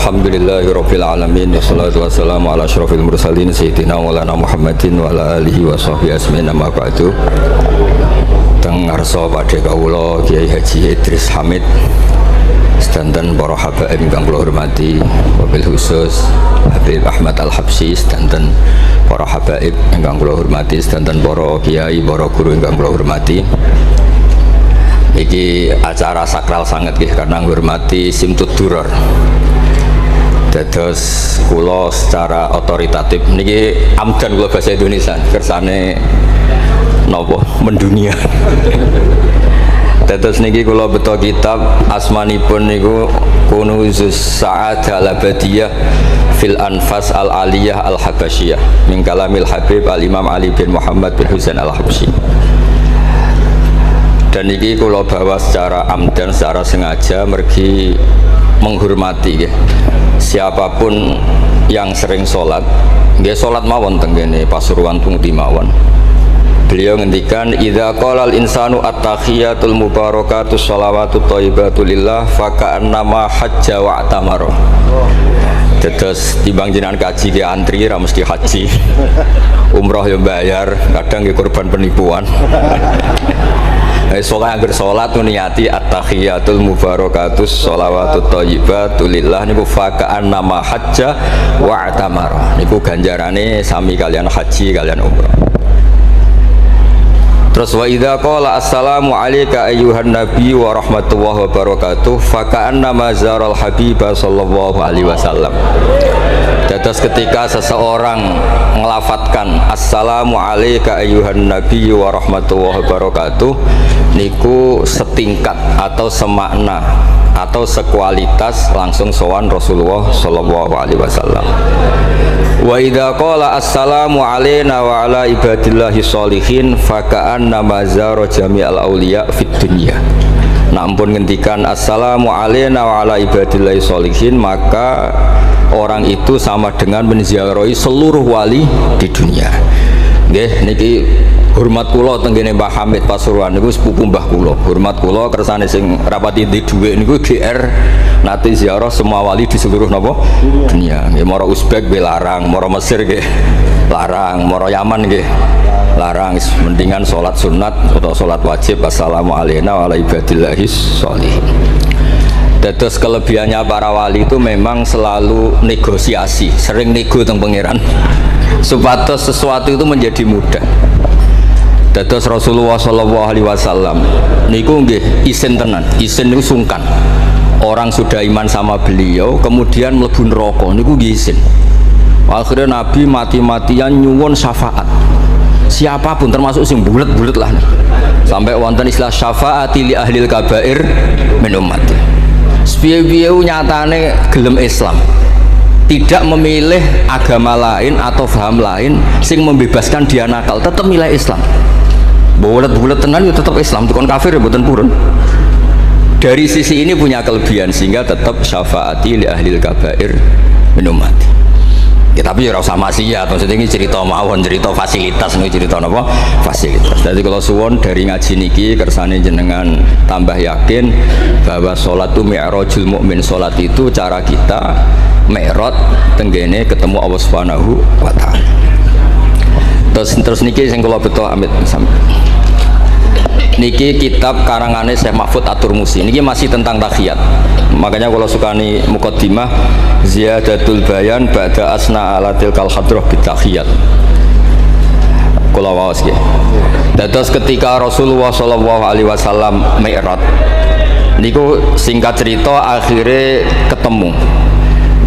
Alhamdulillahirabbil alamin wassalatu wassalamu ala asyrofil mursalin sayyidina maulana Muhammadin wa ala alihi wa sahbihi asmin amma ba'du. Teng ngarsa padhe kawula Kiai Haji Idris Hamid sedanten para habaib ingkang kula hormati, wabil khusus Habib Ahmad Al-Habsyi sedanten para habaib ingkang kula hormati, sedanten para kiai, para guru ingkang kula hormati. Iki acara sakral sangat nggih karena menghormati Simtud Duror. Dados kula secara otoritatif niki amdan kula bahasa Indonesia kersane napa mendunia. Dados niki kula beto kitab asmanipun niku Kunuzus Sa'adah Al-Abadiyah fil Anfas Al-Aliyah Al-Habasyiyah min kalamil Habib Al-Imam Ali bin Muhammad bin Husain Al-Habsyi. Dan ini kalau bawa secara amdan, secara sengaja mergi menghormati ya. Siapapun yang sering sholat, nggih sholat mawon tenggene Pasuruan Tungti mawon. Beliau ngendikan idza qala al insanu at-tahiyatul mubarakatus shalawatut thayyibatu lillah faka'annama hajja wa atamara. Terus timbang jenengan kaji ke antri ra mesti haji. Umroh ya bayar, kadang nggih korban penipuan. Sholat agar sholat niati at-tahiyatul mubarakatus sholawatut thayyibatu lillah niku faka'an nama hajja wa atamara niku ganjarane sami kalian haji kalian umrah. Terus wa idza qala assalamu alayka ayyuhan nabi wa rahmatullahi wa barakatuh faka'an nama zaral habibah sallallahu alaihi wasallam. Terus ketika seseorang melafatkan assalamu alayka ayyuhan nabi wa rahmatullahi wa barakatuh niku setingkat atau semakna atau sekualitas langsung sowan Rasulullah sallallahu alaihi wasallam. Wa idza qala assalamu alayna wa ala ibadillahi sholihin faka'anna mazara jami'al auliya fid dunya. Nah ampun ngendikan assalamu alayna wa ala ibadillahi sholihin, maka orang itu sama dengan menziarahi seluruh wali di dunia. Nggih niki hormat kula tenggene Mbah Hamid Pasuruan niku sepupu mbah kula. Hormat kula kersane sing rapati di dhuwit niku GR nate ziarah semua wali di seluruh napa dunia. Nggih mara Uzbek nggih larang, mara Mesir nggih larang, mara Yaman nggih larang. Mendingan salat sunat atau salat wajib assalamu alayna wa ala ibadillahis sholihin. Terus kelebihannya para wali itu memang selalu negosiasi, sering nego teng pangeran supados sesuatu itu menjadi mudah. Terus Rasulullah sallallahu alaihi wasallam niku nggih isin tenan, isin niku sungkan. Orang sudah iman sama beliau kemudian mlebu neraka niku nggih isin. Akhirnya Nabi mati-matian nyuwun syafaat. Siapapun termasuk sing bulet-bulet lah. Sampai wonten istilah syafaati li ahlil kabair min ummati. Sepiye-piye nyatane gelem Islam, tidak memilih agama lain atau paham lain sing membebaskan dia nakal, tetap milih Islam. Bulet-bulet tenan ya tetap Islam, tukang kafir ya mboten purun. Dari sisi ini punya kelebihan sehingga tetap syafaati li ahlil kabair min ummati. Ya, tapi ya ora usah maksiat, maksudnya ini cerita mawon, cerita fasilitas nih, cerita apa? Fasilitas. Jadi kalau suwon dari ngaji niki kersane jenengan tambah yakin bahwa sholat itu mi'rajul mukmin, sholat itu cara kita mi'raj tenggene ketemu Allah Subhanahu wa taala. Terus niki sing kula beto amit niki kitab karangane Syekh Mahfud At-Turmusi niki masih tentang tahiyat. Makanya kalau sukani muqaddimah ziyadatul bayan ba'da asna ala tilkal hadrah bitahiyat. Kula waos nggih. Dados ketika Rasulullah sallallahu alaihi wasallam mi'raj niku singkat cerita akhirnya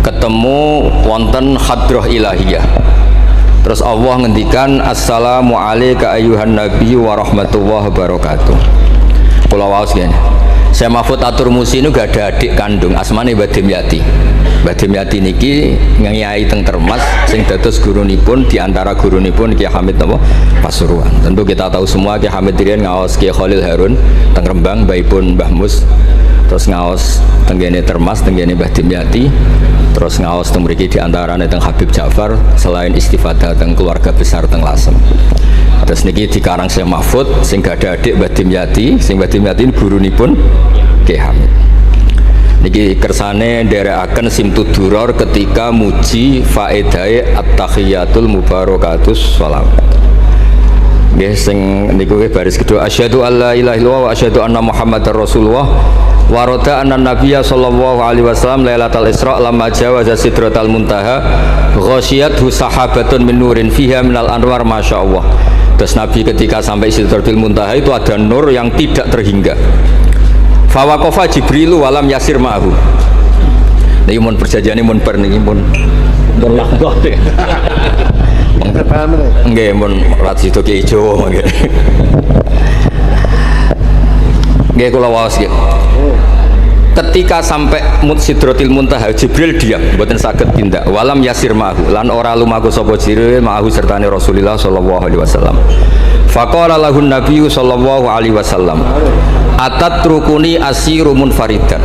ketemu wonten hadrah ilahiyah. Terus Allah ngendikan assalamu alayka ayyuhan nabi wa rahmatullahi wa barakatuh. Kula waos nggih. Syekh Mahfud At-Turmusi itu gak ada adik kandung, asmane Mbah Dimyati. Mbah Dimyati niki ngiyai teng Termas sing dados gurunipun diantara gurunipun Kiai Hamid napa Pasuruan. Tentu kita tahu semua Kiai Hamid riyen ngaos Kiai Khalil Harun teng Rembang, mbaipun Mbah Mus. Terus ngaos tenggene Termas tenggene Mbah Dimyati. Terus ngaos teng mriki diantarane teng Habib Ja'far, selain istifadah teng keluarga besar teng Lasem. Terus niki dikarang Syekh Mahfud sing gak ada adik Mbah Dimyati, sing Mbah Dimyati gurunipun Kiai Hamid. Niki kersane nderekaken Simtud Duror ketika muji faedahe at-tahiyatul mubarakatus shalawat. Nggih sing niku baris kedua asyhadu alla ilaha illallah wa asyhadu anna muhammadar rasulullah wa rada anna nabiyya sallallahu alaihi wasallam lailatul isra lamma jawaza sidratal muntaha ghasyiyathu sahabatun min nurin fiha minal anwar masyaallah. Terus Nabi ketika sampai sidratul muntaha itu ada nur yang tidak terhingga. Fawaqafa Jibrilu walam yasir ma'ahu. Niki mun perjanjiane mun bar niki mun lahdoh. Nggih mun rat situ ki Jawa nggih. Nggih kula waos nggih. Ketika sampai Sidratil Muntaha Jibril diam mboten saged tindak walam yasir ma'ahu lan ora lumaku sapa Jibril ma'ahu sertane Rasulullah sallallahu alaihi wasallam. Faqala lahun nabiyyu sallallahu alaihi wasallam atatrukuni asiru munfaridan,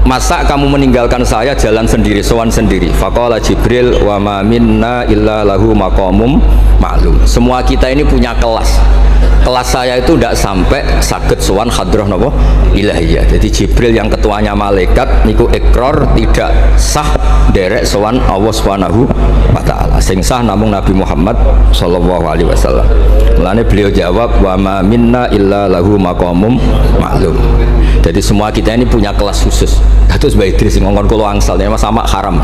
masa kamu meninggalkan saya jalan sendiri, sowan sendiri? Faqala Jibril wa ma minna illa lahu maqamum ma'lum. Semua kita ini punya kelas saya itu tidak sampai saged sowan hadrah napa ilahiyah. Jadi Jibril yang ketuanya malaikat niku ikrar tidak sah derek sowan Allah Subhanahu wa taala. Sing sah namung Nabi Muhammad sallallahu alaihi wasallam. Mulane beliau jawab wa ma minna illa lahu maqamum ma'lum. Jadi semua kita ini punya kelas khusus. Terus Mbak Idris ngongkon kula angsal ya Mas sama haram.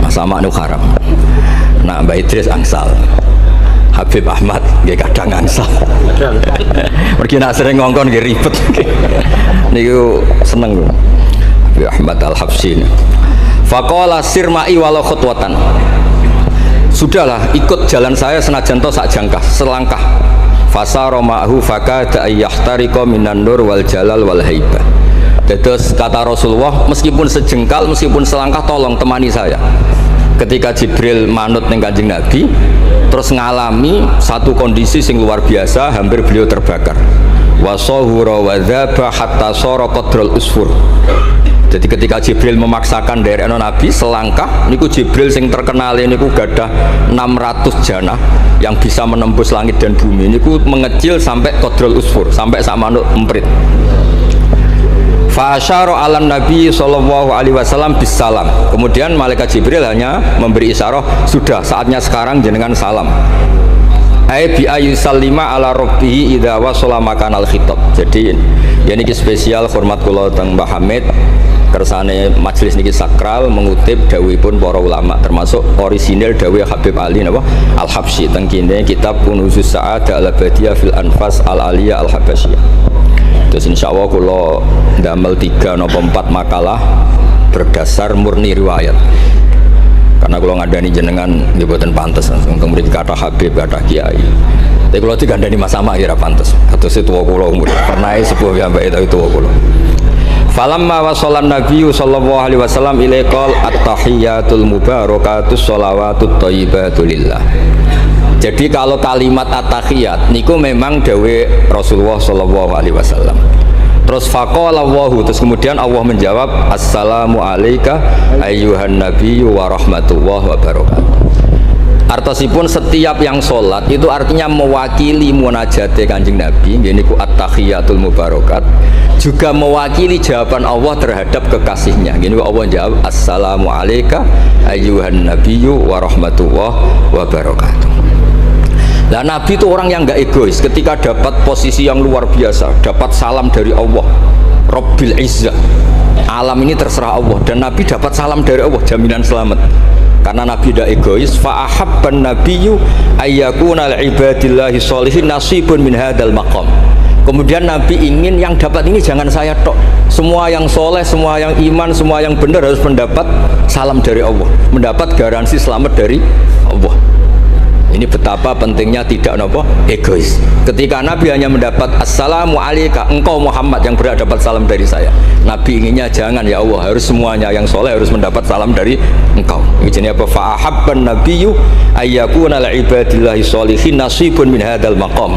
Mas sama nu haram. Nah Mbak Idris angsal. Habib Ahmad nggih kadang angsal. Mergi nak sering ngongkon nggih ribet. Niku seneng lho. Habib Ahmad Al-Habsyi. Faqala sirma'i walau khutwatan. Sudahlah ikut jalan saya senajan to sak jangkah selangkah. Fasara ma'hu fakada ayyahtariqa minan nur wal jalal wal haibah. Terus kata Rasulullah meskipun sejengkal meskipun selangkah tolong temani saya. Ketika Jibril manut ning Kanjeng Nabi terus ngalami satu kondisi sing luar biasa, hampir beliau terbakar. Wasahura wa dzaba hatta sara qadrul usfur. Jadi ketika Jibril memaksakan dari Nabi selangkah niku Jibril sing terkenal niku gadah 600 janah yang bisa menembus langit dan bumi niku mengecil sampai qadrul usfur, sampai sak manuk emprit. Fa asyara 'alan Nabi sallallahu alaihi wasallam bisalam. Kemudian malaikat Jibril hanya memberi isyarah, sudah saatnya sekarang jenengan salam. Ai bi ayusallima ala rabbih idza wasala makanal khitab. Jadi ya niki spesial hormat kula teng Mbah Hamid kersane majelis niki sakral mengutip dawuhipun para ulama termasuk orisinil dawuh Habib Ali napa Al-Habsyi teng kene kitab Kunuzus Sa'adah Al-Abadiyah fil Anfas Al-Aliyah Al-Habasyiyah. Terus insya Allah kalau damel 3 atau 4 makalah berdasar murni riwayat. Karena kalau ngadani jenengan nggih boten pantes untuk mriki kata Habib kata Kiai. Tapi kalau digandani Mas Sama kira pantes. Atuse tuwa kula umur. Pernah sepuh piyambake tapi tuwa kula. Falamma wasallan Nabiyyu sallallahu alaihi wasallam ilaikal at-tahiyyatul mubarakatus shalawatut thayyibatu lillah. Jadi kalau kalimat at-tahiyat niku memang dawe Rasulullah sallallahu alaihi wasallam. Terus faqala Allahu, terus kemudian Allah menjawab assalamu alayka ayyuhan nabiyyu wa rahmatullahi wa barakatuh. Artosipun setiap yang sholat itu artinya mewakili munajate Kanjeng Nabi, niku at-tahiyatul mubarakat, juga mewakili jawaban Allah terhadap kekasihnya. Gini Allah jawab assalamu alayka ayyuhan nabiyyu wa rahmatullahi wa barakatuh. Nah, Nabi itu orang yang nggak egois. Ketika dapat posisi yang luar biasa, dapat salam dari Allah, Rabbil Izzah, alam ini terserah Allah, dan Nabi dapat salam dari Allah, jaminan selamat. Karena Nabi tidak egois. Fa'ahabban nabiyyu ayyakuna li'ibadillahi sholihin nasibun min hadal maqam. Kemudian Nabi ingin yang dapat ini jangan saya tok, semua yang soleh, semua yang iman, semua yang benar harus mendapat salam dari Allah, mendapat garansi selamat dari Allah. Ini betapa pentingnya tidak nopo egois. Ketika Nabi hanya mendapat assalamu alayka engkau Muhammad yang berhak dapat salam dari saya, Nabi inginnya jangan ya Allah, harus semuanya yang soleh harus mendapat salam dari engkau. Ini apa? Fa'ahabban nabiyyu ayyakuna li'ibadillahi sholihin nasibun min hadal maqam.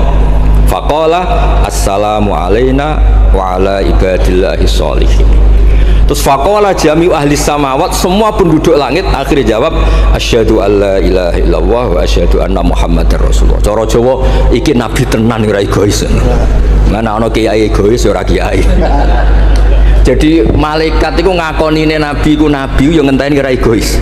Faqala assalamu alayna wa ala ibadillahi sholihin. Terus faqala jami'u ahli samawat, semua penduduk langit akhirnya jawab asyhadu alla ilaha illallah wa asyhadu anna muhammadar rasulullah. Cara Jawa iki nabi tenan ora egois. Mana ana kiai egois ora kiai. Jadi malaikat itu ngakonine nabi ku nabi yo ngenteni ora egois.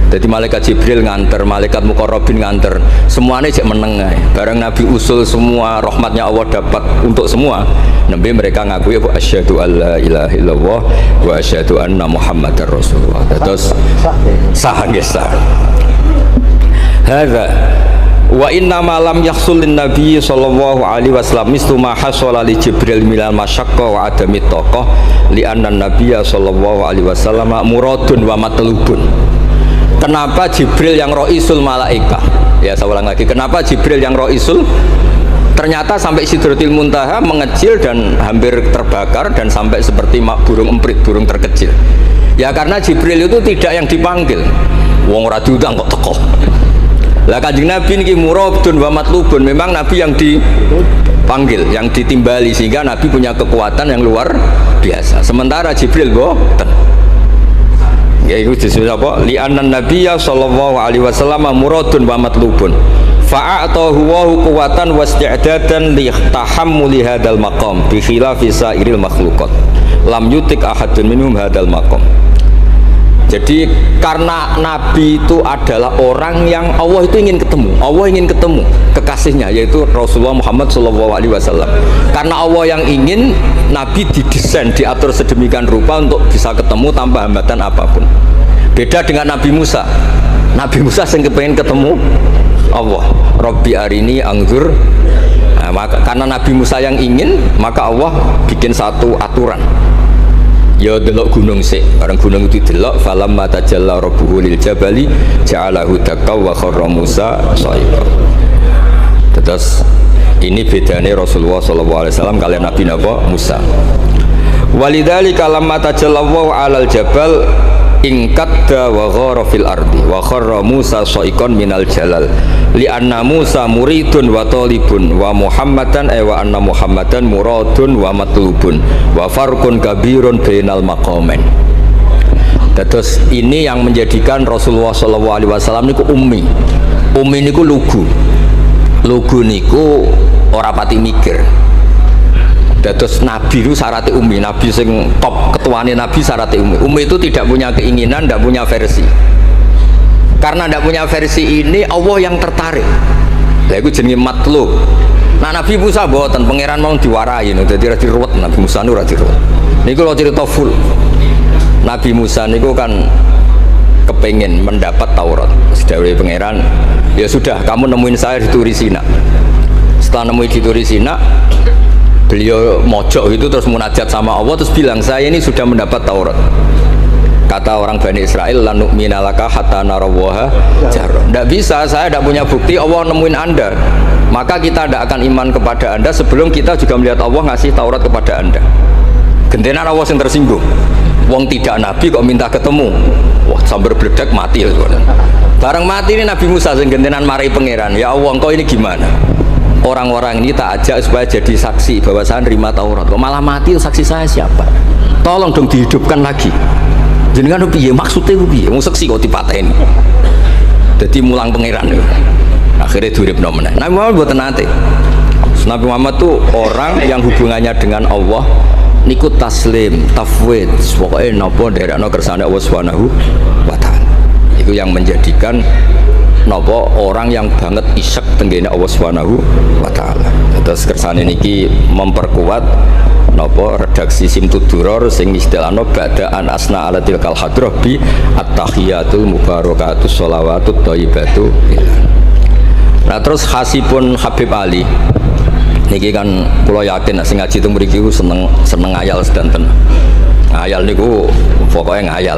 Jadi malaikat Jibril nganter, malaikat Muqarrabin nganter, semuanya cek meneng ae. Bareng Nabi usul semua rahmatnya Allah dapat untuk semua. Nabi mereka ngakui ya asyhadu alla ilaha illallah wa asyhadu anna muhammadar rasulullah. Terus sah nggih sah. Hadza wa inna ma lam yahsul lin nabi sallallahu alaihi wasallam mislu ma hasala li Jibril minal masyaqqa wa adami taqah li anna nabiyya sallallahu alaihi wasallam muradun wa matlubun. Kenapa Jibril yang roisul malaika? Ya saya ulang lagi, kenapa Jibril yang roisul? Ternyata sampai Sidratil Muntaha mengecil dan hampir terbakar dan sampai seperti burung emprit, burung terkecil. Ya karena Jibril itu tidak yang dipanggil. Wong ora diundang kok teko. Lah Kanjeng Nabi niki muradun wa matlubun, memang Nabi yang dipanggil, yang ditimbali, sehingga Nabi punya kekuatan yang luar biasa. Sementara Jibril boten. Ya itu disebut apa? Li'annan nabiyya sallallahu alaihi wasallam muradun wa matlubun. Fa'atahu wa quwwatan wasti'dadan li tahammuli hadzal maqam bi khilafi sairil makhluqat. Lam yutik ahadun minhum hadzal maqam. Jadi karena Nabi itu adalah orang yang Allah itu ingin ketemu, Allah ingin ketemu kekasihnya yaitu Rasulullah Muhammad SAW. Karena Allah yang ingin, Nabi didesain, diatur sedemikian rupa untuk bisa ketemu tanpa hambatan apapun. Beda dengan Nabi Musa. Nabi Musa yang kepengen ketemu Allah. Rabbi arini angzur. Nah, karena Nabi Musa yang ingin, maka Allah bikin satu aturan. Ya delok gunung sik, bareng gunung itu delok falamma tajalla rabbuhu lil jabali ja'alahu dakka wa kharra Musa sha'iqa. Terus ini bedanya Rasulullah SAW kalian Nabi Musa. Walidzalika lamma tajallallahu 'alal jabal ingkadda wa ghara fil ardi wa kharra Musa sha'iqan minal jalal li anna Musa muridun wa talibun wa Muhammadan wa anna Muhammadan muradun wa matlubun wa farqun kabirun bainal maqamain. Terus ini yang menjadikan Rasulullah SAW niku ummi. Ummi niku lugu. Lugu niku ora pati mikir. Terus Nabi itu syaratnya ummi, Nabi sing top ketuanya Nabi syaratnya ummi. Ummi itu tidak punya keinginan, tidak punya versi. Karena tidak punya versi ini Allah yang tertarik. Lah iku jenenge matlub. Nah Nabi Musa mboten pangeran mau diwarai no, dadi ra diruwet Nabi Musa nu ra diruwet. Niku lho cerita full. Nabi Musa niku kan kepengen mendapat Taurat. Sedawuhe pangeran, ya sudah kamu nemuin saya di Turi Sina. Setelah nemuin di Turi Sina, beliau mojok itu terus munajat sama Allah terus bilang saya ini sudah mendapat Taurat. Kata orang Bani Israel lan nu'mina laka hatta narawaha jarra. Tidak bisa, saya tidak punya bukti Allah nemuin Anda. Maka kita tidak akan iman kepada Anda sebelum kita juga melihat Allah ngasih Taurat kepada Anda. Gentenan Allah yang tersinggung. Wong tidak nabi kok minta ketemu. Wah, sambar bledek mati ya. Bareng mati ini Nabi Musa sing gentenan marahi pangeran. Ya Allah, engkau ini gimana? Orang-orang ini tak ajak supaya jadi saksi bahwa saya nerima Taurat. Kok malah mati, saksi saya siapa? Tolong dong dihidupkan lagi. Jenengan piye maksudnya piye? Wong seksi kok dipateni. Dadi mulang pangeran itu. Akhirnya duripno meneh. Nabi Muhammad mboten nate. Nabi Muhammad tuh orang yang hubungannya dengan Allah niku taslim, tafwid, pokoke napa nderekno kersane Allah Subhanahu wa taala. Itu yang menjadikan napa orang yang banget isek tenggene Allah Subhanahu wa taala. Terus kersane niki memperkuat napa redaksi Simtud Duror sing istilahno ba'daan asna ala tilkal hadrah bi at-tahiyatul mubarakatus sholawatut thayyibatu. Nah terus khasipun Habib Ali niki kan kula yakin sing ngaji teng mriki seneng ngayal sedanten. Ngayal niku pokoke ngayal.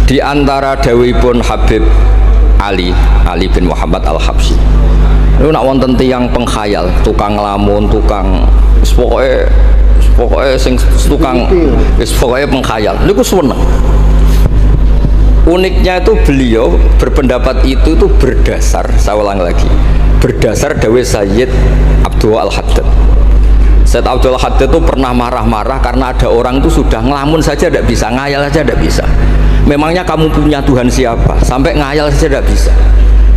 Di antara dawuhipun Habib Ali bin Muhammad Al-Habsyi. Itu nak wonten tiyang pengkhayal, tukang lamun, tukang pokoknya sing tukang pokoknya pengkhayal. Niku seneng. Uniknya itu beliau berpendapat itu berdasar, saya ulang lagi, berdasar dawuh Sayyid Abdul Al-Haddad. Said Abdul Haddad itu pernah marah-marah karena ada orang itu sudah ngelamun saja tidak bisa, ngayal saja tidak bisa. Memangnya kamu punya Tuhan siapa? Sampai ngayal saja tidak bisa.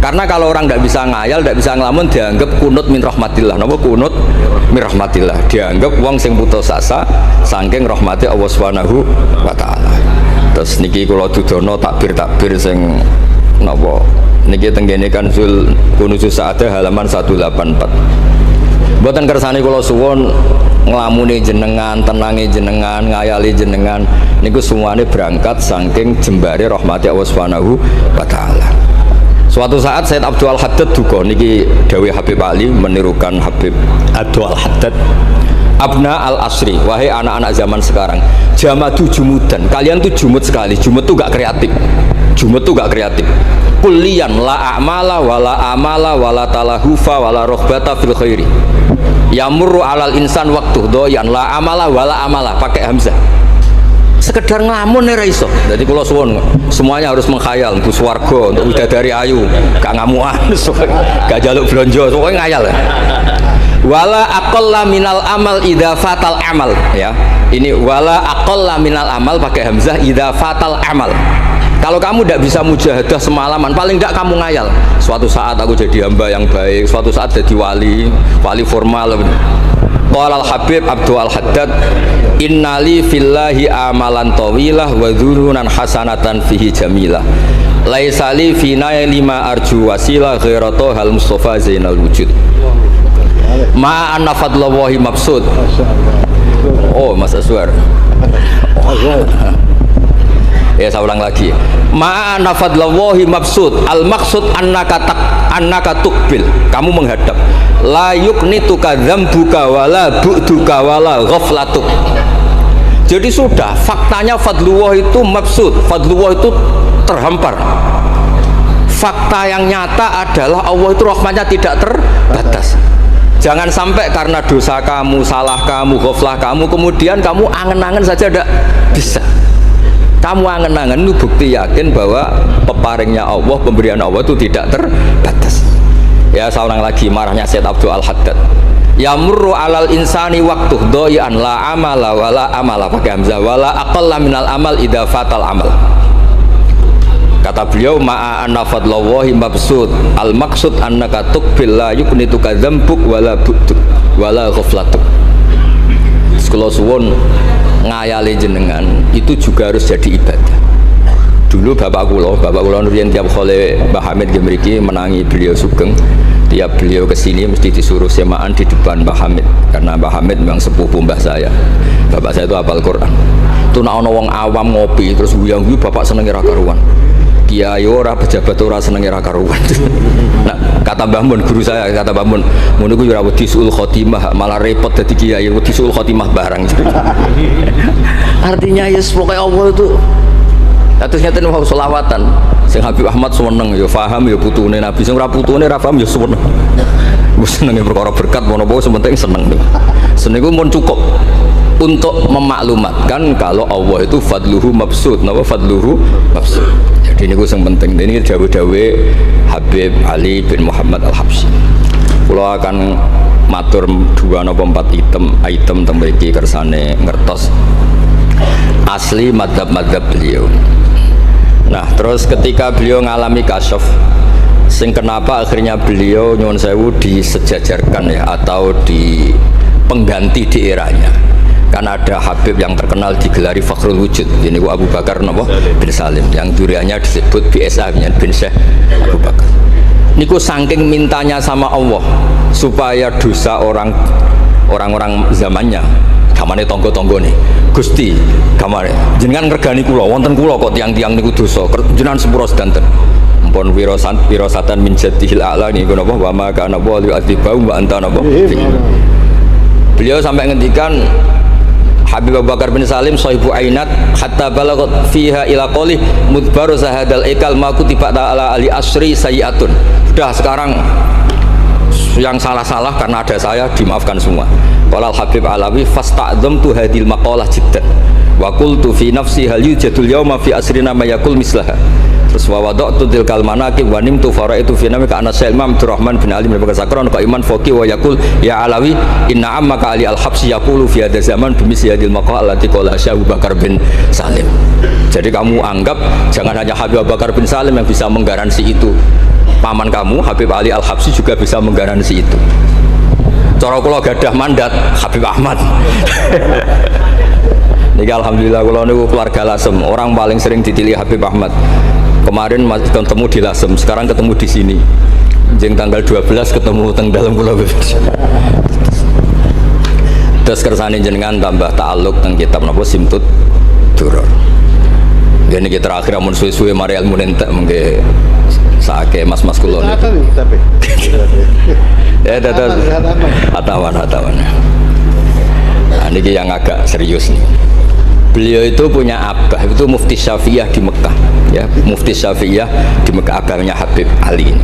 Karena kalau orang tidak bisa ngayal, tidak bisa ngelamun, dianggap kunut min rahmatillah. Napa kunut min rahmatillah? Dianggap wong sing putus asa saking rahmati Allah Subhanahu wa taala. Terus niki kula dudono takbir sing napa niki tenggene Kanzul Kunuzus Sa'adah halaman 184. Mboten kersane kula suwun nglamune jenengan, tenange jenengan, ngayali jenengan niku semuanya berangkat saking jembare rahmati Allah Subhanahu wa taala. Suatu saat Said Abdul Haddad duka niki dawuh Habib Ali menirukan Habib Abdul Haddad. Abna al-asri, wahai anak-anak zaman sekarang, jamadu jumudan, kalian tuh jumud sekali. Jumud tuh gak kreatif. Jumud tuh gak kreatif. Kullian la a'mala wala amala wala talahufa wala rohbata fil khairi. Yamurru alal insan waktu doyan la amala wala amala, pakai hamzah. Sekedar ngelamun nih raiso. Jadi kalau suwon semuanya harus menghayal untuk swarga, untuk bidadari ayu, gak ngamuan, gak jaluk blonjo, pokoknya ngayal. Wala aqalla minal amal idza fatal amal, ya. Ini wala aqalla minal amal pakai hamzah idza fatal amal. Kalau kamu tidak bisa mujahadah semalaman, paling tidak kamu ngayal. Suatu saat aku jadi hamba yang baik, suatu saat jadi wali formal. Qala al-Habib Abdul Haddad, innali fillahi amalan tawilah wa dhununan hasanatan fihi jamilah. Laisa li fina lima arju wasilah ghairatu hal Mustafa Zainal Wujud. Ma anna fadlallahi mabsud. Oh, Mas Aswar. Ya, saya ulang lagi. Ma anna fadlallahi mabsud. Al maksud annaka tuqbil. Kamu menghadap. La yuknituka dzambuka wala bu'duka wala ghaflatuk. Jadi sudah faktanya fadlullah itu mabsud. Fadlullah itu terhampar. Fakta yang nyata adalah Allah itu rahmatnya tidak terbatas. Jangan sampai karena dosa kamu, salah kamu, ghaflah kamu, kemudian kamu angen-angen saja tidak bisa. Kamu angen-angen itu bukti yakin bahwa peparingnya Allah, pemberian Allah itu tidak terbatas. Ya, saya ulang lagi marahnya Said Abdul Haddad. Yamurru alal insani waktu doyan la amala wala amala pakai hamzah wala aqalla minal amal idza fatal amal. Kata beliau ma'a anna fadlallahi mabsud al maksud annaka tuqbil la yuknituka dzambuk wala bu'duk wala ghaflatuk. Kalau suwun ngayali jenengan itu juga harus jadi ibadah. Dulu bapak kula nurian tiap kali Mbah Hamid mriki menangi beliau sugeng, tiap beliau kesini mesti disuruh semaan di depan Mbah Hamid karena Mbah Hamid memang sepupu mbah saya. Bapak saya itu hafal Quran. Itu nak ono wong awam ngopi terus guyang-guyu bapak seneng ra karuan. Kiai ora, pejabat ora seneng ra karuan. Nah, kata Mbah Mun guru saya, kata Mbah Mun, ngono ku ora wedi suul khotimah, malah repot dadi kiai wedi suul khotimah barang. Artinya ya pokoke Allah itu terus nyata nih selawatan. Sing Habib Ahmad seneng ya paham ya putune Nabi, sing ora putune ra paham ya seneng. Wis senenge perkara berkat mono-mono sementing seneng nih. Seneng iku mun cukup untuk memaklumatkan kalau Allah itu fadluhu mabsud. Napa fadluhu mabsud? Jadi ini yang penting. Ini dawe-dawe Habib Ali bin Muhammad Al-Habsyi. Kalau akan matur 2 atau 4 item tembriki kersane ngertos asli madhab-madhab beliau. Nah, terus ketika beliau ngalami kasyaf, sing kenapa akhirnya beliau nyuwun sewu disejajarkan ya atau di pengganti di eranya. Karena ada Habib yang terkenal digelari Fakhrul Wujud, ini Abu Bakar bin Salim, yang duriannya disebut BSA bin Syekh Abu Bakar. Niku saking mintanya sama Allah supaya dosa orang-orang zamannya, kamane tonggo-tonggo nih, Gusti, kamane jenengan ngergani kula, wonten kula kok tiang-tiang niku dosa, jenengan sepuro sedanten. Mpun wirosatan min jadihil a'la niku napa wa ma kana wa yu'adzibau wa anta napa. Beliau sampai ngendikan Habib Abu Bakar bin Salim sahibu ainat hatta balagot fiha ila qoli mudbaru zahadal ikal ma kutiba ala ali asri sayiatun. Sudah sekarang yang salah-salah karena ada saya dimaafkan semua. Qala Habib Alawi fasta'dzamtu hadhil maqalah jiddan wa qultu fi nafsi hal yujadul yawma fi asrina ma yaqul mislaha. Terus wa wada'tu tilkal manaqib wa nimtu faraitu fi namika ana Syekh Imam Abdurrahman bin Ali bin Bakar Sakron ka iman faqih wa yaqul ya Alawi inna ammaka Ali al-Habsyi yaqulu fi hadha zaman bimisli hadhil maqalah allati qala Syekh Bakar bin Salim. Jadi kamu anggap jangan hanya Habib Bakar bin Salim yang bisa menggaransi itu, paman kamu Habib Ali Al-Habsyi juga bisa menggaransi itu. Cara kula gadah mandat Habib Ahmad. Niki alhamdulillah kula niku keluarga Lasem, orang paling sering ditilih Habib Ahmad. Kemarin masih ketemu di Lasem, sekarang ketemu di sini. Jeng tanggal 12 ketemu teng dalam kula. Terus kersane jenengan tambah ta'alluq teng kitab napa Simtud Duror. Gini kita terakhir amun suwe-suwe mari ilmu entek mengke sake mas-mas kula niku. Ya dados hatawan. Nah, ini yang agak serius nih. Beliau itu punya abah, itu Mufti Syafi'iyah di Mekah, ya Mufti Syafi'iyah di Mekah, abahnya Habib Ali ini,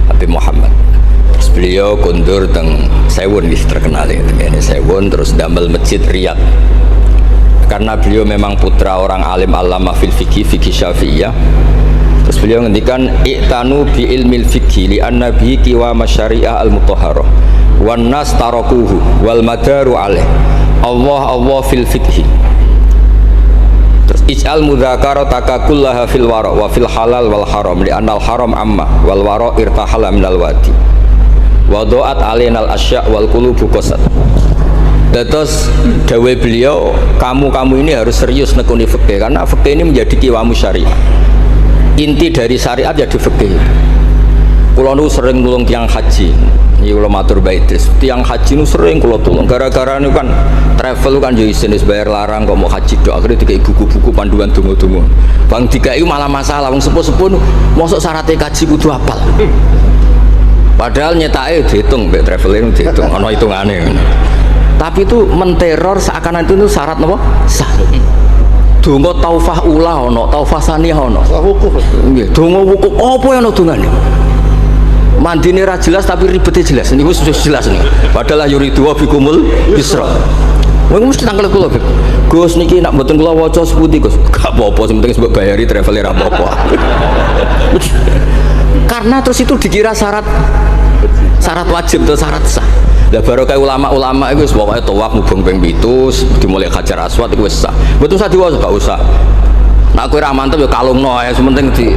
Habib Muhammad. Terus beliau kundur teng Sewun, terkenal ini Sewun, terus damel masjid Riyadh. Karena beliau memang putra orang alim alama fil fikih Syafi'iyah. Terus beliau ngendikan i'tanu bi ilmil fikhi li anna bihi qiwam syariah al mutahharah wan nas tarakuhu wal madaru alaih Allah fil fikhi. Terus ij'al mudzakarata kullaha fil wara wa fil halal wal haram li anna al haram amma wal wara irtahala minal wadi wa do'at alainal asya' wal qulubu qasad. Terus dawe beliau, kamu ini harus serius nekuni fikih karena fikih ini menjadi qiwamu syariah. Inti dari syariat ya di fikih. Kula nu sering nulung tiang haji. Iki kula matur bae Idris. Tiang haji nu sering kula tulung. Gara-gara niku kan travel kan yo isin wis bayar larang kok mau haji tok. Akhire dikai buku-buku panduan donga-donga. Bang dikai malah masalah wong sepuh-sepuh mosok syaratnya kaji kudu hafal. Padahal nyetake dihitung mbek traveling dihitung ana hitungane. Tapi itu menteror seakan itu syarat napa? Sah. Donga taufah ula ana, taufah saniyah ana. Wukuf. Nggih, donga wukuf apa yang ana dongane? Mandine ra jelas tapi ribete jelas. Niku sudah jelas nih. Padahal yuridu wa bikumul yusra. Wong mesti tangkel kula, Gus niki nak mboten kula waca sepundi, Gus. Gak apa-apa, sing penting mbok bayari travel ra apa-apa. Karena terus itu dikira syarat wajib atau syarat sah. Lah baru kayak ulama-ulama itu pokoknya tawaf mubeng ping 7 dimulai Hajar Aswad itu wis sah. Mboten usah diwaca, gak usah. Nak kowe ra mantep ya kalungno ae, sementing di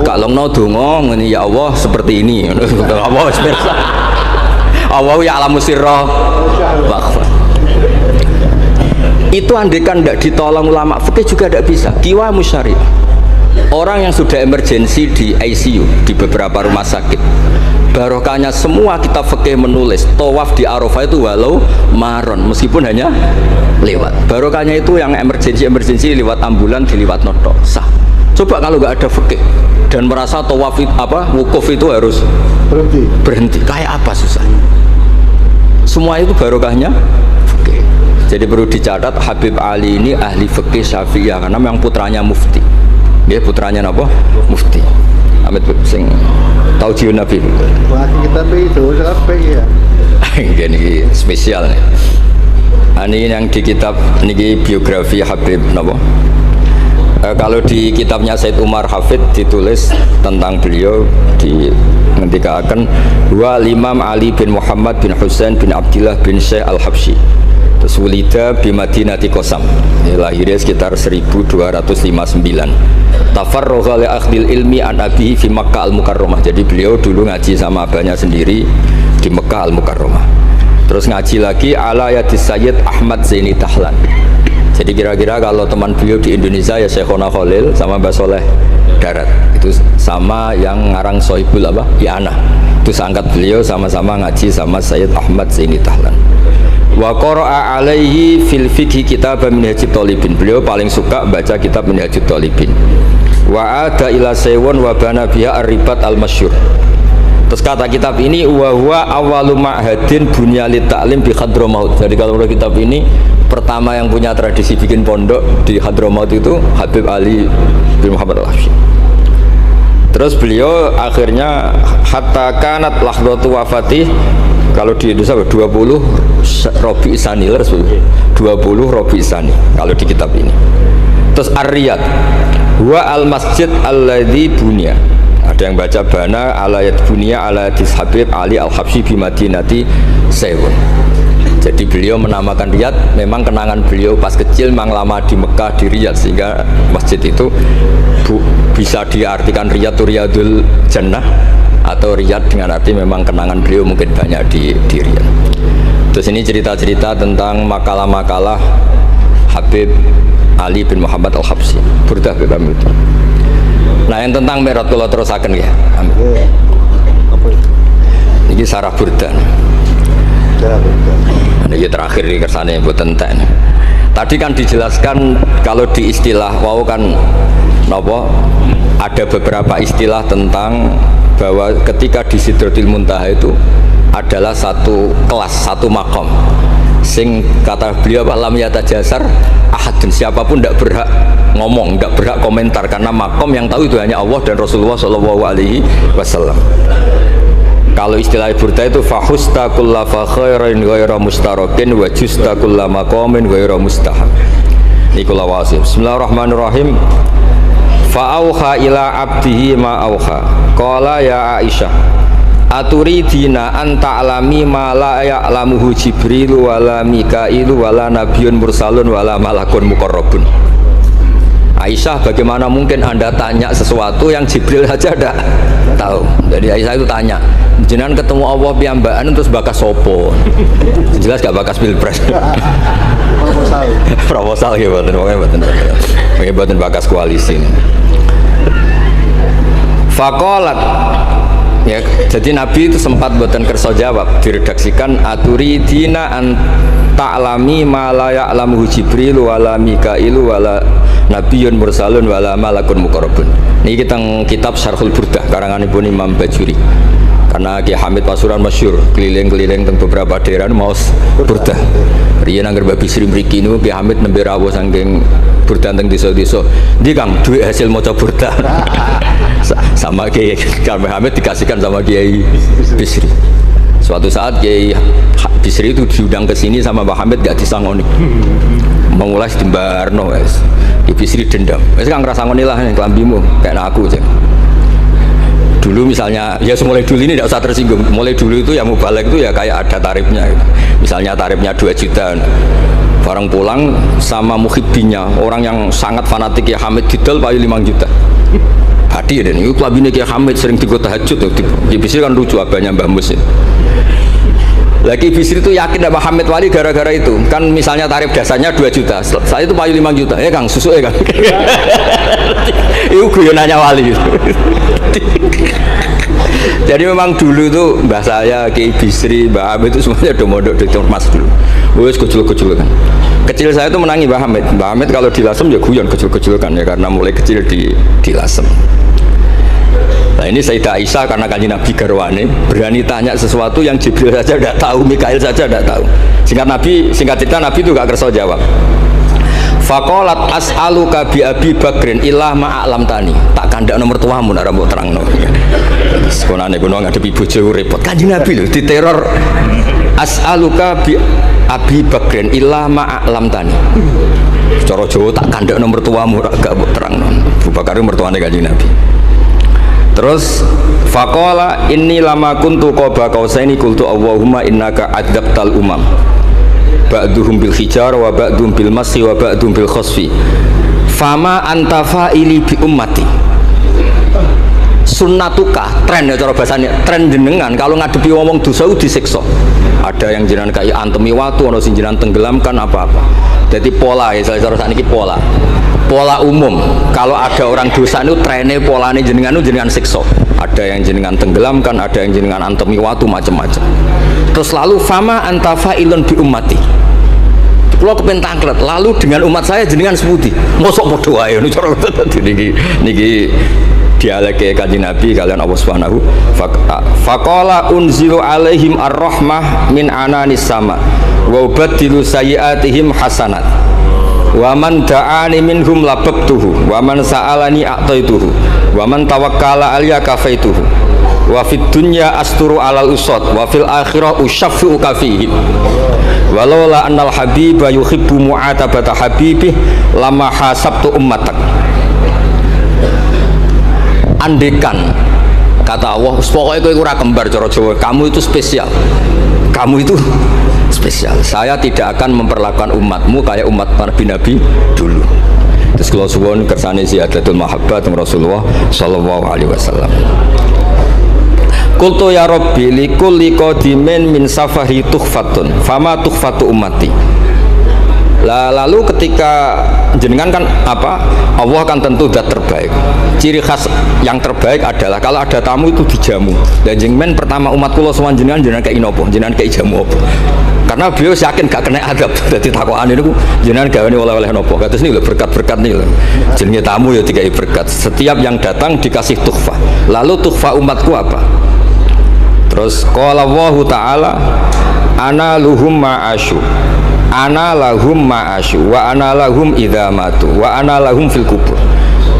kalungno donga ngene ya Allah seperti ini. Allah wis pirsa. Allah ya alamu sirra wa akhfa. Itu andekan tidak ditolong ulama fikih juga tidak bisa. Kiwa musyari. Orang yang sudah emergensi di ICU di beberapa rumah sakit, barokahnya semua kitab fikih menulis tawaf di Arafah itu walau maron meskipun hanya lewat. Barokahnya itu yang emergensi lewat ambulan diliwat noto sah. Coba kalau nggak ada fikih dan merasa tawaf wukuf itu harus berhenti kayak apa susahnya. Semua itu barokahnya fikih. Jadi perlu dicatat Habib Ali ini ahli fikih Syafi'iyah karena memang putranya mufti. Dia putranya apa? Mufti. Amit sing tahu jiun Nabi. Wah, kita itu sampai ya. Ini spesial nih. Ini yang di kitab ini biografi Habib napa? Kalau di kitabnya Said Umar Hafid ditulis tentang beliau di ngendikaken wa Imam Ali bin Muhammad bin Husain bin Abdullah bin Syekh Al-Habsyi. Terus wulida bi Madinati Qasam. Lahirnya sekitar 1259. Tafarragha li akhdil ilmi an abihi fi Makkah Al-Mukarramah. Jadi beliau dulu ngaji sama abahnya sendiri di Mekah Al-Mukarramah. Terus ngaji lagi ala yadis Sayyid Ahmad Zaini Tahlan. Jadi kira-kira kalau teman beliau di Indonesia ya Syekhona Khalil sama Mbah Soleh Darat. Itu sama yang ngarang Sohibul I'anah. Itu seangkat beliau sama-sama ngaji sama Sayyid Ahmad Zaini Tahlan. Wa qara'a alaihi fil fiqhi kitab Minhajut Thalibin. Beliau paling suka baca kitab Minhajut Thalibin. Wa ada ila Sewon wa bana biha ar-ribat al-masyhur. Terus kata kitab ini wa huwa awwalu ma'hadin bunya li ta'lim bi Hadramaut. Jadi kalau menurut kitab ini pertama yang punya tradisi bikin pondok di Hadramaut itu Habib Ali bin Muhammad Al-Habsyi. Terus beliau akhirnya hatta kanat lahdatu wafatih kalau di Indonesia 20 Robi Isani 20 Robi Isani kalau di kitab ini. Terus Ar-Riyad wa al-masjid alladzi bunya, ada yang baca bana ala yad bunya ala hadis Habib Ali al-Habsyi bi Madinati Sewun. Jadi beliau menamakan Riyadh memang kenangan beliau pas kecil memang lama di Mekah di Riyadh, sehingga masjid itu bisa diartikan Riyadh itu Riyadul Jannah atau Riyadh dengan arti memang kenangan beliau mungkin banyak di Riyadh. Terus ini cerita-cerita tentang makalah-makalah Habib Ali bin Muhammad al-Habsyi Burdah kami itu. Nah yang tentang Mi'raj kalau terusakan ya. Amin. Apa itu? Ini sarah Burdah. Cara Burdah. Ini terakhir di kersane buat tentang. Tadi kan dijelaskan kalau di istilah wow kan nopo ada beberapa istilah tentang bahwa ketika di Sidratul Muntaha itu adalah satu kelas, satu makom. Sing kata beliau lam yatajasar ahadun, siapapun tidak berhak ngomong, tidak berhak komentar karena makom yang tahu itu hanya Allah dan Rasulullah SAW. Kalau istilah Burda itu fahusta kulla fakhairin ghaira mustarakin wa justa kulla maqamin ghaira mustahab. Nikulah wasim. Bismillahirrahmanirrahim. Fa'auha ila abdihi ma auha. Qala ya Aisyah, aturidina an ta'lami ma la ya'lamuhu Jibril wala Mikailu wala nabiyyun mursalun wala malakun muqarrabun. Aisyah, bagaimana mungkin Anda tanya sesuatu yang Jibril saja tidak tahu? Jadi Aisyah itu tanya, jenengan ketemu Allah piyambakan terus bakas sopo? Jelas gak bakas pilpres. Proposal. Proposal ya mboten bakas koalisi. Faqalat, ya, jadi Nabi itu sempat buatan kerso jawab, diredaksikan aturidina an ta'lami ma la ya'lamuhu Jibril wala Mikailu wala nabiyyun mursalun wala malakun muqarrabun. Niki teng kitab Syarhul Burdah karanganipun Imam Bajuri. Karena Ki Hamid Pasuruan masyhur keliling-keliling teng beberapa daerah maos Burdah. Riyen angger Mbah Bisri mriki niku Ki Hamid nembe rawuh saking Burdah teng desa-desa. Ndi Kang duit hasil maca Burdah. Sama Kiai Mbah Hamid dikasihkan sama Kiai Bisri. Suatu saat Kiai Bisri itu diundang ke sini sama Mbah Hamid gak disangoni. Mengulas di Mbarno wes. Ki Bisri dendam. Wes Kang ngrasangoni lah kelambimu kayak aku aja. Dulu misalnya, ya mulai dulu ini tidak usah tersinggung. Mulai dulu itu yang mubalek itu ya kayak ada tarifnya gitu. Misalnya tarifnya 2 juta. Barang pulang sama muhibbinya, orang yang sangat fanatik ya Hamid didol payu 5 juta. Hadir dan itu kelabine Kiai Hamid sering digoda tahajud tuh. Ki Bisri kan lucu abahnya Mbah Mus ya. Lagi Bisri itu yakin Mbah Hamid wali gara-gara itu. Kan misalnya tarif dasarnya 2 juta. Saya itu payu 5 juta. Ya Kang, susu ya Kang. Itu guyonannya wali. Jadi memang dulu itu mbah saya, Kiai Bisri, Mbah Hamid itu semuanya udah mondok di Mas dulu. Wes kecil-kecil kan. Kecil saya itu menangi Mbah Hamid. Mbah Hamid kalau di Lasem ya guyon kecil-kecil kan ya karena mulai kecil di Lasem. Nah ini Sayyidah Aisyah karena kanjeng Nabi garwane berani tanya sesuatu yang Jibril saja tidak tahu, Mikail saja tidak tahu. Singkat cerita Nabi itu gak kerso jawab. Faqalat as'aluka bi Abi Bakrin illah ma'alam tani. Tak kandak nomor tuamu nek mbok terangno. Sekonane kuno ngadepi bojo repot. Kanjeng Nabi lho diteror. As'aluka bi Abi Bakrin illah ma'alam tani. Cara Jawa tak kandak nomor tuamu gak mbok terangno. Abu Bakar mertuane Kanjeng Nabi. Terus faqala inni lama kuntu qaba qausaini qultu Allahumma innaka adzabtal umam. Ba'duhum bil hijar wa ba'duhum bil masyi wa ba'duhum bil khasfi fama anta fa'ili bi ummati. Sunnatuka, tren ya cara bahasanya, tren jenengan kalau ngadepi ngomong dosa disiksa. Ada yang jenengan kayak antemi watu, ada yang jenengan tenggelamkan apa-apa. Jadi pola ya, cara sakniki pola umum. Kalau ada orang dosa itu trennya polanya jenengan itu jenengan siksa. Ada yang jenengan tenggelamkan, ada yang jenengan antemi watu macam-macam. Terus lalu fama anta fa'ilun bi ummati. Kalau kepentangkret, lalu dengan umat saya jenengan sebuti. Mosok podo wae niku cara niki dialeke Kanjeng Nabi kalian Allah Subhanahu faqala unzilu alaihim ar-rahmah min ananis sama wa ubaddilu sayyiatihim hasanat wa man da'ani minhum lababtuhu wa man sa'alani a'taituhu wa man tawakkala alayya kafaituhu wa fid dunya asturu alal usad wa fil akhirah usyaffi'uka fihim walaula annal habiba yuhibbu mu'atabata habibih lama hasabtu ummatak. Andekan kata Allah, pokoknya kowe ora kembar cara Jawa, kamu itu spesial. Kamu itu spesial. Saya tidak akan memperlakukan umatmu kayak umat Nabi dulu. Terus kalau suwun kersane ziyadatul mahabbah teng Rasulullah sallallahu alaihi wasallam. Qultu ya Rabbi likulli qadimin min safari tukhfatun fama tukhfatu ummati. Lalu ketika jenengan kan apa? Allah kan tentu zat terbaik. Ciri khas yang terbaik adalah kalau ada tamu itu dijamu. Dan jenengan pertama umat kula sowan jenengan kei napa? Jenengan kei jamu apa? Karena beliau yakin gak kena adab. Dadi takokane niku jenengan gawe oleh-oleh napa? Kados niku berkat-berkat niku. Jenenge tamu ya dikai berkat. Setiap yang datang dikasih tuhfa. Lalu tuhfa umatku apa? Terus qala Allahu taala ana luhum ma'asyu. Ana lahum ma'asyu wa ana lahum idza matu wa ana lahum fil kubur.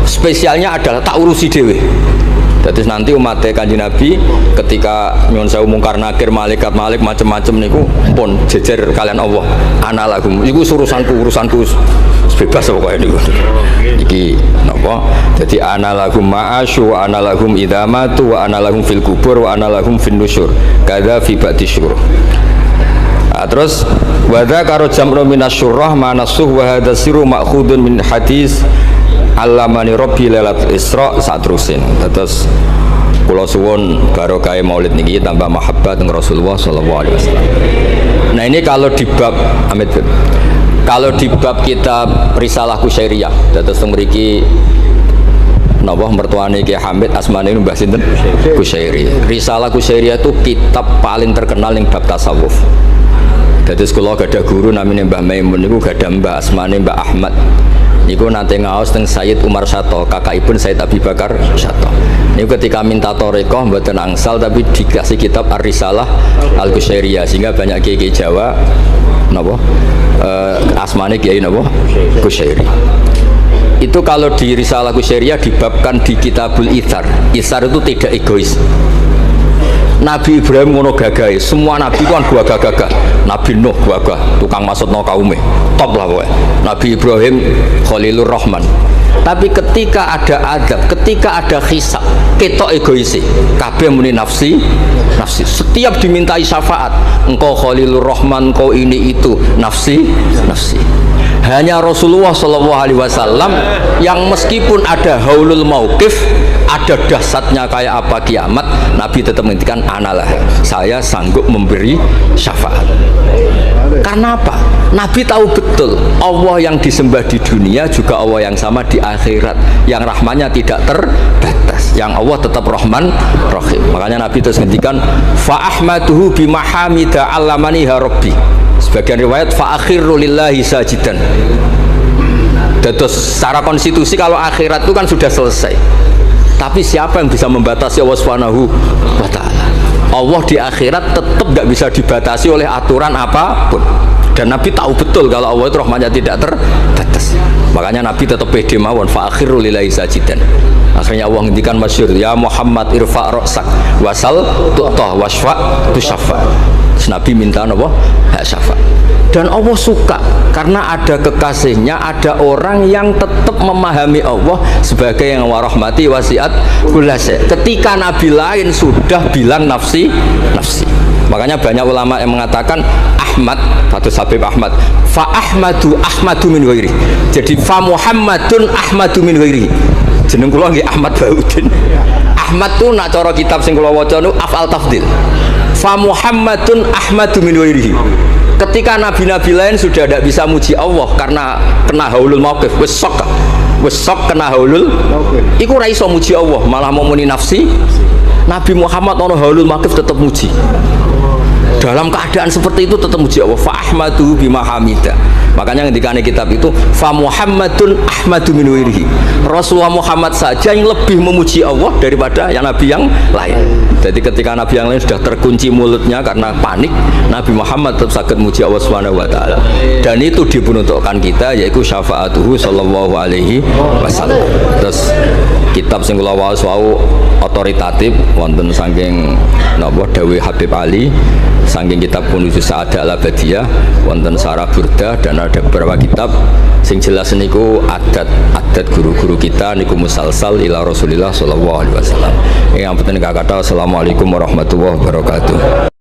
Spesialnya adalah tak urusi dhewe. Jadi nanti umat Kanjeng Nabi ketika nyuwun sewu mungkar nakir malaikat malik macam-macam niku pun jejer kalian Allah. Ana lahum iku urusanku bebas pokoknya niku. Iki napa? Jadi ana lahum ma'asyu wa ana lahum idza matu wa ana lahum fil kubur wa ana lahum fin nusyur. Kadza fi ba'di syurur. Terus wadza karo jam'u minasyurrah manasuh wa hadza sirru ma'khudun min hadis allamani rabbi lailatul isra satrusin. Terus kula suwun barokah maulid niki tambah mahabbah dengan Rasulullah sallallahu alaihi wasallam. Nah ini kalau di bab Amit kalau di bab kitab Risalah Kusyairiyah terus mriki napa mertuane Ki Hamid asmane Mbah sinten Kusyairi. Risalah Kusyairiyah itu kitab paling terkenal ning bab tasawuf. Dadi kula gadah guru namanya Mbah Maimun niku gadah Mbah asmane Mbah Ahmad. Niku nate ngaos teng Sayyid Umar Sato, kakakipun Sayyid Abi Bakar Sato. Niku ketika minta thariqah mboten angsal tapi dikasih kitab Ar-Risalah Al-Kusyairiyah sehingga banyak kiai Jawa napa asmane kiai napa Kusyairi. Itu kalau di Risalah Kusyairiyah dibabkan di Kitabul Itsar. Itsar itu tidak egois. Nabi Ibrahim ngono gagahe, semua nabi kan gagah-gagah. Nabi Nuh gagah, tukang maksudno kaume. Top lah pokoknya. Nabi Ibrahim Khalilur Rahman. Tapi ketika ada adab, ketika ada hisab, ketok egoisi. Kabeh muni nafsi. Setiap dimintai syafaat, engkau Khalilur Rahman, engkau ini itu, nafsi. Hanya Rasulullah SAW yang meskipun ada haulul mauqif, ada dahsyatnya kayak apa kiamat, Nabi tetap menghentikan analah, saya sanggup memberi syafaat. Karena apa? Nabi tahu betul Allah yang disembah di dunia juga Allah yang sama di akhirat, yang rahmannya tidak terbatas, yang Allah tetap Rahman Rahim. Makanya Nabi terus menghentikan fa ahmaduhu bimahamida allamani rabbi. Sebagian riwayat fa akhiru lillahi sajidan. Terus secara konstitusi kalau akhirat itu kan sudah selesai. Tapi siapa yang bisa membatasi Allah Subhanahu wa taala? Allah di akhirat tetap gak bisa dibatasi oleh aturan apapun. Dan Nabi tahu betul kalau Allah itu rahmatnya tidak terbatas. Makanya Nabi tetap pede mawon fa akhiru lillahi sajidan. Akhirnya Allah ngendikan masyhur ya Muhammad irfa ra'sak wasal tu'tah wasfa tusaffa. Nabi minta apa? Hak syafaat. Dan Allah suka karena ada kekasihnya, ada orang yang tetap memahami Allah sebagai yang warahmati wasiat kulase. Ketika Nabi lain sudah bilang nafsi. Makanya banyak ulama yang mengatakan Ahmad, Fathul Habib Ahmad, fa Ahmadu min ghairi. Jadi fa Muhammadun Ahmadu min ghairi. Jeneng kula nggih Ahmad Baudin. Ahmad tuh nak cara kitab sing kula waca niku afal tafdil. Fa Muhammadun Ahmadu min ghairihi. Ketika nabi-nabi lain sudah tidak bisa muji Allah karena kena haulul mauqif, wis sok kena haulul iku ora iso muji Allah, malah mau muni nafsi. Nabi Muhammad ono haulul mauqif tetap muji. dalam keadaan seperti itu tetap muji Allah. Fa ahmadu bima hamida. Makanya ketika kitab itu fa Muhammadun ahmadu min wirihi. Rasulullah Muhammad saja yang lebih memuji Allah daripada yang nabi yang lain. Jadi ketika nabi yang lain sudah terkunci mulutnya karena panik, Nabi Muhammad tetap sakit muji Allah Subhanahu wa taala. Dan itu dibentukkan kita yaitu syafaatuhu sallallahu alaihi wasallam. Terus kitab sing kula waos wau otoritatif wonten saking napa dawuh Habib Ali, saking kitab Kunuzus Sa'adah Al-Abadiyah wonten Sarah Burda, dan ada beberapa kitab sing jelas niku adat guru-guru kita niku musalsal ila Rasulillah sallallahu alaihi wasallam. Yang penting kata assalamualaikum warahmatullahi wabarakatuh.